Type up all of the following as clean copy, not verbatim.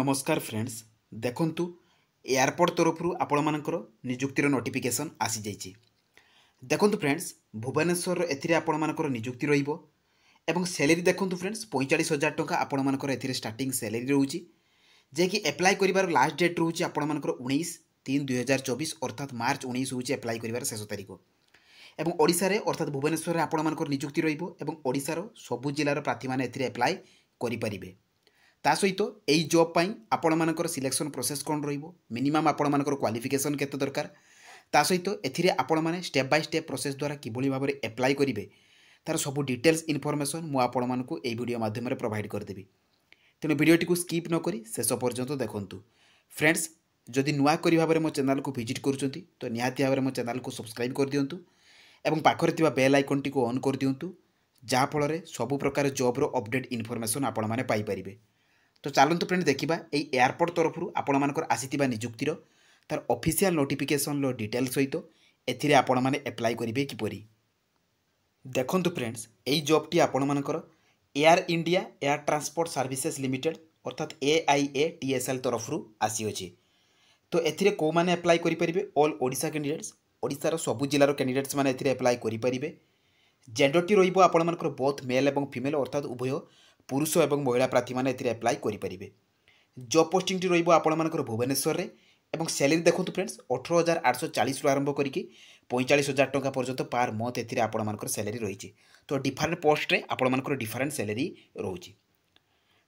नमस्कार फ्रेंड्स देखंतु एयरपोर्ट तरफ आपण मानकर निजुक्तिर नोटिफिकेशन आसी जाइए। देखंतु फ्रेंड्स भुवनेश्वर एथिरे आपण मानकर निजुक्ति रहिबो एवं सैलरी देखंतु फ्रेंड्स 45,000 टंका आपण मानकर एथिरे स्टार्टिंग सैलरी रहउची जे कि अप्लाई करिवार लास्ट डेट रहउची आपण मानकर 19/3/2024 अर्थात मार्च 19 होउची अप्लाई करिवार शेष तारीख एवं ओडिसा रे अर्थात भुवनेश्वर रे आपण मानकर निजुक्ति रहिबो एवं ओडिसा रो सबु जिल्लार प्रार्थी माने एथिरे अप्लाई करि परिबे। ता सहित यही जॉब पाई आपण मानकर सिलेक्शन प्रोसेस कौन रहिबो मिनिमम आपण मानकर क्वालिफिकेशन केते दरकार ता सहित एथिरे आपण माने स्टेप बाय स्टेप प्रोसेस द्वारा किभली भाव में अप्लाई करिवे तार सब डिटेल्स इनफॉरमेशन मु आपण मानकु एई वीडियो माध्यम रे प्रोवाइड कर देबी। तेणु वीडियोटी को स्किप न करी शेष पर्यंत देखंतु। फ्रेंड्स जदि नुआ करी भाव में मो चैनल को विजिट करूचंती तो निहाती भाव में मो चैनल को सब्सक्राइब कर दियंतु एवं पाखरे थिबा बेल आइकन टी को ऑन कर दियंतु जहाँ फल सब प्रकार जॉब रो अपडेट इनफॉरमेशन आपण माने पाई परिबे। तो चलतु फ्रेंड देखा यही एयरपोर्ट तरफ आपण मानकर आसीथिबा निजुक्तिर तार ऑफिशियल नोटिफिकेशन रो डिटेल सहित एथिरे आपण माने अप्लाई करिवे किपरि। देखंतु फ्रेंड्स यही जॉबटी आपण मानकर air India air transport services limited अर्थात AIATSL तरफ आसी अछि। तो एथिरे को माने अप्लाई करि परिबे ऑल ओडिशा कैंडिडेट्स ओडिसा रो सबु जिल्ला रो कैंडिडेट्स माने एथिरे अप्लाई करि परिबे। जेंडरटी रहिबो आपण मानकर बोथ मेल एवं फीमेल अर्थात उभय पुरुष एवं महिला प्रार्थी मैंने एप्लाई करेंगे। जॉब पोस्टिंग टी रहिबो आपण मानकर भुवनेश्वर रे एवं सैलरी देखंतु फ्रेंड्स 18,840 आरंभ करके 45,000 टंका पर्यंत पार मंथ एथिरे आपण मानकर सैलरी रही। तो डिफरेंट पोस्ट रे आपण मानकर डिफरेंट सैलरी रोची।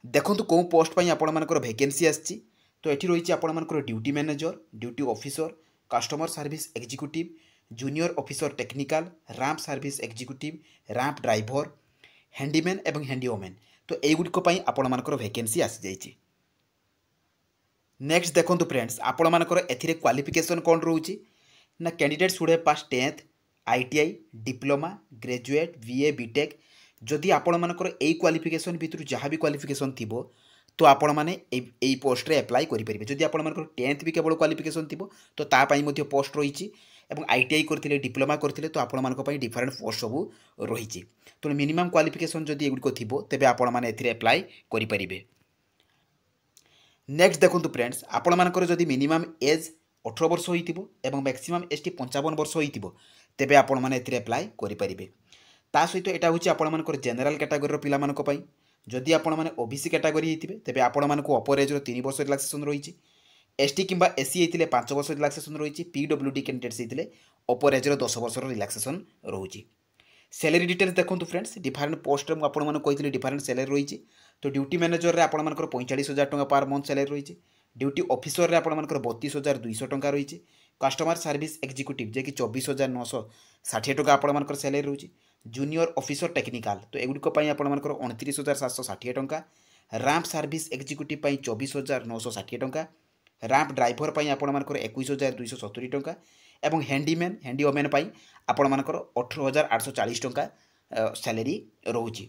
देखंतु को पोस्ट पई आपण मानकर वैकेंसी आछि तो एठी रही आपण मानकर duty manager duty officer customer service executive junior officer technical ramp service executive ramp driver handyman एवं हैंडीओमैन तो युड़क आपण मानकर वैकेंसी आसी जाइए। नेक्स्ट देखंतु फ्रेंड्स आपण मानकर एथिरे क्वालिफिकेशन कौन रोची ना candidate should have pass 10th ITI diploma graduate BA BTech जदि आपण मानकर एई क्वालिफिकेशन भितर जहाँ भी क्वालिफिकेशन थिबो तो आपण माने एई पोस्ट रे अप्लाई करि परिबे। जदि आपण मानकर 10th भी केवल क्वालिफिकेशन थिबो तो ता पई मध्ये पोस्ट रहिछि एवं ITI करथिले डिप्लोमा करथिले तो आपण मानक पई डिफरेंट पोस्ट सब रहिछि। तो मिनिमम क्वालिफिकेशन जदि एगुडको थिबो तेबे आपण माने एथिरे अप्लाई करि परिबे। नेक्स्ट देखंतु फ्रेंड्स आपण मानकर जदि मिनिमम एज 18 वर्ष होइतिबो एवं मैक्सिमम एज 55 वर्ष होइतिबो तेबे आपण माने एथिरे अप्लाई करि परिबे। ता सहित एटा होछि आपण मानकर जनरल कैटेगरी रो पिला मानक पई जदि आपण माने OBC कैटेगरी हितिबे तेबे आपण मानकु अपर एज रो 3 वर्ष रिलैक्सेशन रहिछि। ST किंबा SC होइतिले 5 वर्ष रिलैक्सेशन रहिछि। PWD कैंडिडेट्स होइतिले अपर एज रो 10 वर्ष रिलैक्सेशन रहुछि। सैलरी डिटेल्स देखंतु फ्रेंड्स डिफरेंट पोस्ट रे आपण माने कहितले डिफरेंट सैलरी रहिछि। तो ड्यूटी मैनेजर रे आपण मानकर 45,000 टंका पर मंथ सैलरी रहिछि। ड्यूटी ऑफिसर रे आपण मानकर 32,200 टंका रहिछि। कस्टमर सर्विस एग्जीक्यूटिव जे कि 24,960 टंका आपण मानकर सैलरी रहुछि। जूनियर ऑफिसर टेक्निकल तो एगुडको पई आपण मानकर 29,760 टंका। रैंप सर्विस एग्जीक्यूटिव पई 24,960 टंका। रैंप ड्राइवर पई आपण मानकर 21,270 टंका एवं हैंडीमैन हैंडीओमैन पई आपण मानकर 18,840 टंका सैलरी रोची।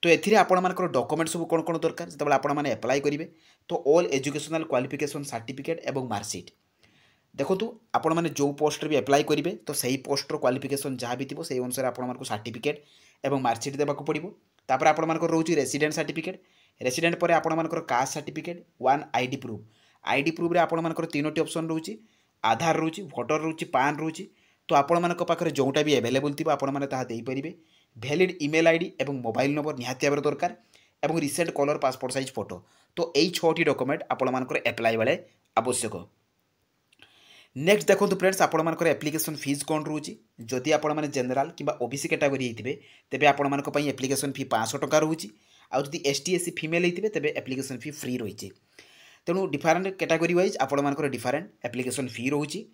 तो एथिरे आपण मानकर डॉक्यूमेंट सब कोन कोन दरकार जतबे आपण माने अप्लाई करिवे तो ऑल एजुकेशनल क्वालिफिकेशन सर्टिफिकेट एवं मार्कशीट देखो आपण माने जो पोस्ट रे भी अप्लाई करिवे तो सही पोस्ट रो क्वालिफिकेशन जहाँ भी थिबो सही अनुसार आपण मानकर सर्टिफिकेट एवं मार्कशीट देबाक पड़िबो। तापर आपण मानकर रोची रेसिडेंट सर्टिफिकेट रेसिडेंट पर आपण मानकर कास्ट सर्टिफिकेट 1 आईडी प्रूफ रे आपण मानकर तीनोटी ऑप्शन रोची आधार रोची वोटर रोची पान रोची। तो आपण मानक पाखरे जोटा भी अवेलेबल थिबो आपण माने ताहा देई परिबे। वैलिड ईमेल आईडी एवं मोबाइल नंबर निहाती आबर दरकार एवं recent colour passport size photo. तो यही 6टी डॉक्यूमेंट आपण मानकर अप्लाई बेले आवश्यक। नेक्स्ट देखो फ्रेंड्स आपण मानकर एप्लिकेशन फीस कौन रोची जदि आपण माने जनरल किंबा OBC कैटेगरी हिथिबे तेबे आपण मानक पई एप्लिकेशन फी 500 टंका रोची। आ जदि ST SC फीमेल हिथिबे तेबे एप्लिकेशन फी फ्री रहिछि। तेणु डिफरेंट कैटेगरी वाइज आपण मानकर डिफरेंट एप्लिकेशन फी रोची।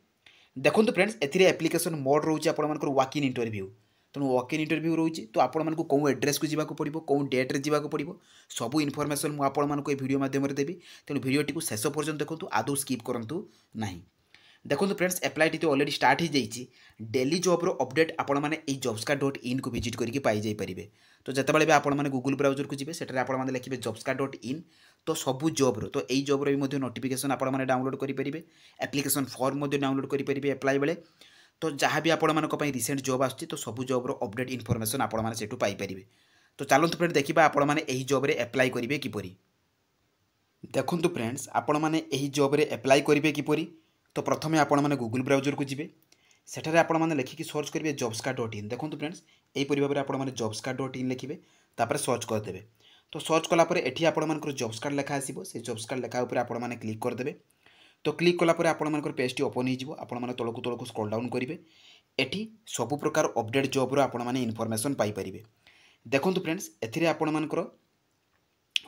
देखो फ्रेंड्स एथिरे एप्लिकेशन मोड रोची आपण मानकर वॉक इन इंटरव्यू तेणु वॉक इन इंटरव्यू रोची। तो आपण मानक कौ एड्रेस को जीवाक पड़िबो कौ डेट रे जीवाक पड़िबो सब इनफॉरमेशन मु आपण मानक ए वीडियो माध्यम रे देबी। तेणु वीडियोटी को शेष पर्यंत देखंतु आदौ स्किप करंतु नाही। देखो फ्रेंड्स अप्लाई तो ऑलरेडी स्टार्ट हो जाइए। डेली जॉब रो अपडेट आपण माने ए jobska.in को विजिट करके पाई जाई परिबे। तो जतबेले भी आपण माने गूगल ब्राउजर को जिबे सेटरे आपण माने लिखिबे jobska.in तो सबू जॉब रो तो एई जॉब रो भी मध्ये नोटिफिकेशन आपण माने डाउनलोड करि परिबे। एप्लिकेशन फॉर्म मध्ये डाउनलोड करि परिबे अप्लाई बेले। तो जहाँ भी आपण मानक पई रिसेंट जॉब आछि तो सबू जॉब रो अपडेट इनफॉरमेशन आपण माने सेटु पाई परिबे। तो चलंतु फ्रेंड देखिबा आपण माने एही जॉब रे अप्लाई करिवे किपरि। देखंतु फ्रेंड्स आपण माने एही जॉब रे अप्लाई करिवे किपरि। तो प्रथमे आपण माने गूगल ब्राउजर को जिवे, सेठारे आपण माने लेखिकी सर्च करिवे jobscard.in। देखंतु फ्रेंड्स एही परि भाबरे आपण माने jobscard.in लिखिबे, तापर सर्च कर देबे। तो सर्च कला परे एठी आपण मानकर जॉब्स कार्ड लेखा आसीबो, से जॉब्स कार्ड लेखा ऊपर आपण माने क्लिक कर देबे। तो क्लिक कला परे आपण मानकर पेज टी ओपन हो जिवो। आपण माने तळकु तळकु स्क्रॉल डाउन करिवे, एठी सब प्रकार अपडेट जॉब रो आपण माने इन्फॉर्मेशन पाई परिबे। देखंतु फ्रेंड्स एथिरे आपण मानकर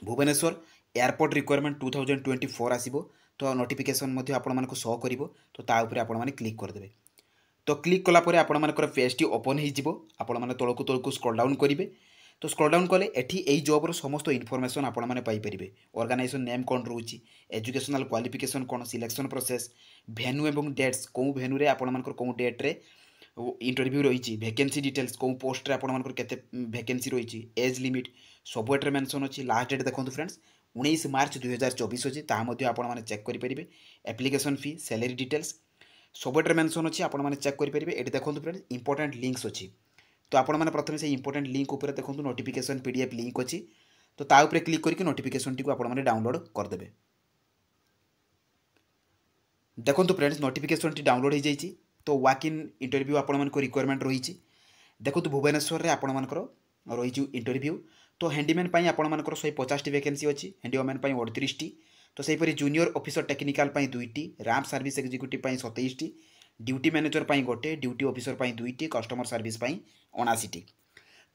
भुवनेश्वर एयरपोर्ट रिक्वायरमेंट 2024 आसीबो। तो नोटिफिकेशन मध्ये आपण मानको शो करिवो। तो ता ऊपर आपण माने क्लिक कर देबे। तो क्लिक कला परे आपण मानकर पेज टी ओपन हो जिवो। आपण माने तळकु तळकु स्क्रॉल डाउन करिवे। तो स्क्रॉल डाउन कले एठी एई जॉब रो समस्त इन्फॉर्मेशन आपण माने पाई परिबे। ऑर्गेनाइजेशन नेम कोन रहउची, एजुकेशनल क्वालिफिकेशन कोन, सिलेक्शन प्रोसेस, भेन्यू एवं डेट्स, को भेन्यू रे आपण मानकर को डेट रे इंटरव्यू रही, वैकेंसी डिटेल्स, कौ पोस्ट रे आपण मानकर केते वैकेंसी रही, एज लिमिट सब एट्रे मेंशन अछि। लास्ट डेट देखंतु फ्रेंड्स 19 मार्च 2024 अछि। ता मध्ये आपण माने चेक करि परिबे। एप्लिकेशन फी, सैलरी डिटेल्स सब एट्रे मेंशन अछि, आपण माने चेक करि परिबे। एटी देखंतु फ्रेंड्स इंपोर्टेंट लिंक्स अछि। तो आपण माने प्रथमे से इंपोर्टेंट लिंक ऊपर देखंतु नोटिफिकेशन पीडीएफ लिंक अछि। तो ता ऊपर क्लिक करके नोटिफिकेशन टी को आपण माने डाउनलोड कर देबे। देखंतु फ्रेंड्स नोटिफिकेशन टी डाउनलोड हो जाइछि। तो वॉक इन इंटरव्यू आपण मानको रिक्वायरमेंट रही। देखंतु भुवनेश्वर रे आपण मानकर रही इंटरव्यू। तो हैंडीमैन पाई आपण मानकर 150 टी वैकेंसी अछि, हैंडीमैन पाई 38 टी। तो सही परि जूनियर ऑफिसर टेक्निकल पाई 2 टी, रैंप सर्विस एग्जीक्यूटिव पाई 27 टी, ड्यूटी मैनेजर पाई 1, ड्यूटी ऑफिसर पाई 2 टी, कस्टमर सर्विस पाई 79 टी।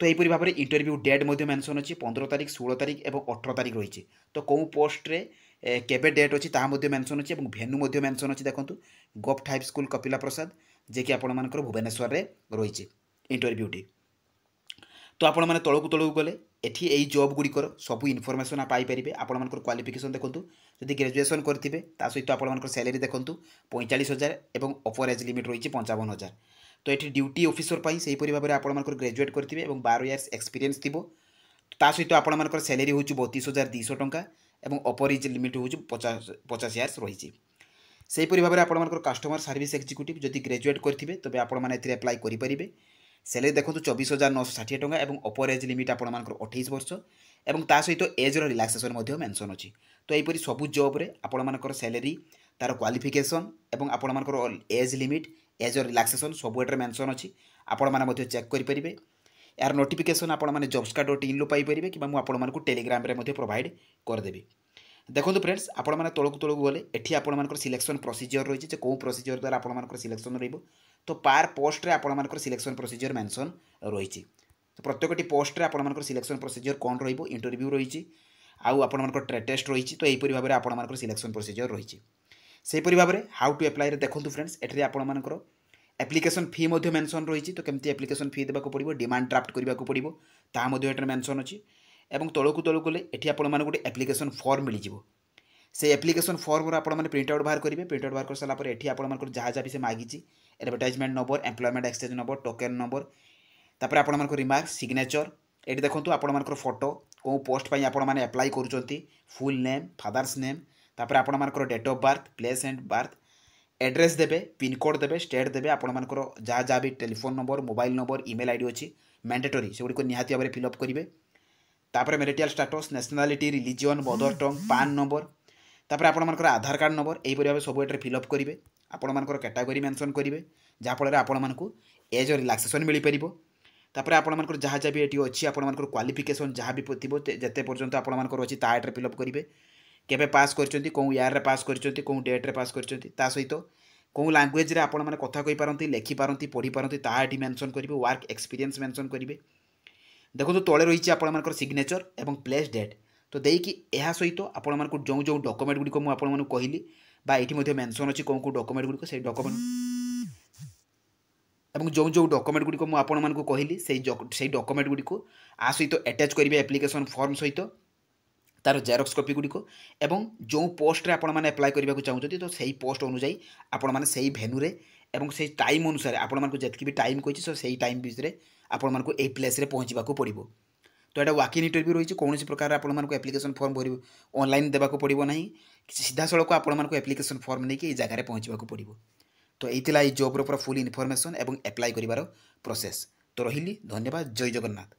तो यहीपरि भाव में इंटरव्यू डेट मेंशन अच्छी 15 तारिख, 16 तारिख और 18 तारिख रही। तो कौ पोस्ट रे केबे डेट अच्छी ताहा मेंशन अच्छी और भेन्यू मेंशन अच्छी। देखो गवर्नमेंट हाई स्कूल कपिला प्रसाद, जे कि आपण मानकर भुवनेश्वर रे रही इंटरव्यूटी। तो आपण मैंने तौक तौक गले एठी एई जॉब गुड़िकर सब इनफॉरमेशन पाई परिबे। आपण मानकर क्वालिफिकेशन देखंतु, जदि ग्रेजुएशन करथिबे ता सहित आपण मानकर सैलरी देखंतु 45,000 एवं अपर एज लिमिट रही 55,000। तो ये ड्यूटी ऑफिसर पाई सही परि भाबरे आपण मानकर ग्रेजुएट करथिबे एवं 12 इयर्स एक्सपीरियंस थिबो। ता सहित आपण मानकर सैलरी होउची 32,200 टंका एवं अपर एज लिमिट होउची 50 इयर्स रही। सही परि भाबरे आपण मानकर कस्टमर सर्विस एग्जीक्यूटिव जदि ग्रेजुएट करथिबे तबे आपण माने एथिरे अप्लाई करि परिबे। सैलरी देखो 24,960 टंका एवं अपर एज लिमिट आपण मानकर 28 वर्ष एवं ता सहित एज रो रिलैक्सेशन मध्ये मेंशन अछि। तो एपरि सब जॉब रे आपण मानकर सैलरी, तार क्वालिफिकेशन एवं आपण मानकर एज लिमिट, एज रिलैक्सेशन सब एट्रे मेंशन अछि। आपण माने मध्ये चेक करि परिबे। यार नोटिफिकेशन आपण माने jobscard.in लो पाई परिबे कि आपण मानकु टेलीग्राम रे मध्ये प्रोवाइड कर देबे। देखो फ्रेंड्स आपण माने तळकु तळकु गले एठी आपण मानकर सिलेक्शन प्रोसीजर रही जे को प्रोसीजर द्वारा आपण मानकर सिलेक्शन रहइबो। तो पार पोस्ट रे आपण मानकर सिलेक्शन प्रोसीजर मेंशन रही। तो प्रत्येकटी पोस्ट रे आपण मानकर सिलेक्शन प्रोसीजर कोन रहइबो, इंटरव्यू रही आउ आपण मानकर ट्रेड टेस्ट रही। तो एही परि भाबरे आपण मानकर सिलेक्शन प्रोसीजर रही। सेही परि भाबरे हाउ टू अप्लाई रे देखंतु फ्रेंड्स एठी आपण मानकर एप्लिकेशन फी मध्ये मेंशन रही। तो केमती एप्लिकेशन फी देबाको पड़िबो, डिमांड ड्राफ्ट करबाको पड़िबो ता मध्ये एठी मेंशन अछि। एवं तळकु तळकु गले एठी आपण माने गोटे एप्लिकेशन फॉर्म मिलि जिवो। से एप्लिकेशन फॉर्म रो आपण माने प्रिंट आउट बाहर करिवे। प्रिंट आउट बाहर कर सला पर एठी आपण मानकर जहा जहा भी से मागिची advertisement number, employment exchange number, token number, तापर आपण मानकर रिमार्क, सिग्नेचर, एठी देखंतु आपण मानकर फोटो, को पोस्ट पई आपण माने अप्लाई करूचंती, फुल नेम, फादर्स नेम, तापर आपण मानकर date of birth, place and birth, address देबे, पिन कोड देबे, स्टेट देबे, आपण मानकर जहा जहा भी telephone number, mobile number, email ID अछि मैंडेटरी से गुडी को निहाती भाबरे फिल अप करिवे। तापर marital status, nationality, religion, mother tongue, PAN number, तापर आपण मानकर आधार कार्ड नंबर एही परि भाबे सब एट्रे फिल अप करिवे। आपण मानकर कैटेगरी मेंशन करिवे जहा फल आपण मानकु एज रिलैक्सेशन मिली परिबो। तापर आपण मानकर जहा जहा भी एटी अछि आपण मानकर क्वालिफिकेशन जहा भी थिबो जते पर्यंत आपण मानकर अछि ता एट्रे फिल अप करिवे। केबे पास करचंती, को ईयर रे पास करचंती, को डेट रे पास करचंती, ता सहित को लैंग्वेज रे आपण माने कथा कहि पारंती, लेखि पारंती, पढि पारंती ता एटी मेंशन करिवे। वर्क एक्सपीरियंस मेंशन करिवे। देखो तले रही आपण मानकर सिग्नेचर एवं प्लेस डेट। तो देकी यह सहित आपण मानकर जो जो डॉक्यूमेंट गुडी को मु आपण मानकु कहली बा एठी मध्ये मेंशन अछि को डॉक्यूमेंट गुडी को से डॉक्यूमेंट एवं जो जो डॉक्यूमेंट गुडी को मु आपण मानकु कहली से डॉक्यूमेंट गुडी को आ सहित अटैच करिवे एप्लिकेशन फॉर्म सहित तार जेरॉक्स कॉपी गुडी को। एवं जो पोस्ट रे आपण माने अप्लाई करबा को चाहउछथि तो सही पोस्ट अनुसार आपण माने सही भेन्यू रे एवं सही टाइम अनुसार आपण मानकु जतकी भी टाइम कहिछि सो सही टाइम भितरे आपण मानकु ए प्लेस रे पहुंचबा को पड़िबो। तो यहाँ वॉक इन इंटरव्यू रही कौन प्रकार आपण मानकु एप्लिकेशन फॉर्म भर ऑनलाइन देबाको पड़िबो नाही, सीधा सड़क आपण मानकु एप्लिकेशन फॉर्म नहीं कि जगह पहुंचबा को पड़िबो। तो यही जॉब पूरा फुल इनफॉरमेशन एवं अप्लाई करिवार प्रोसेस। तो रहिली, धन्यवाद, जय जगन्नाथ।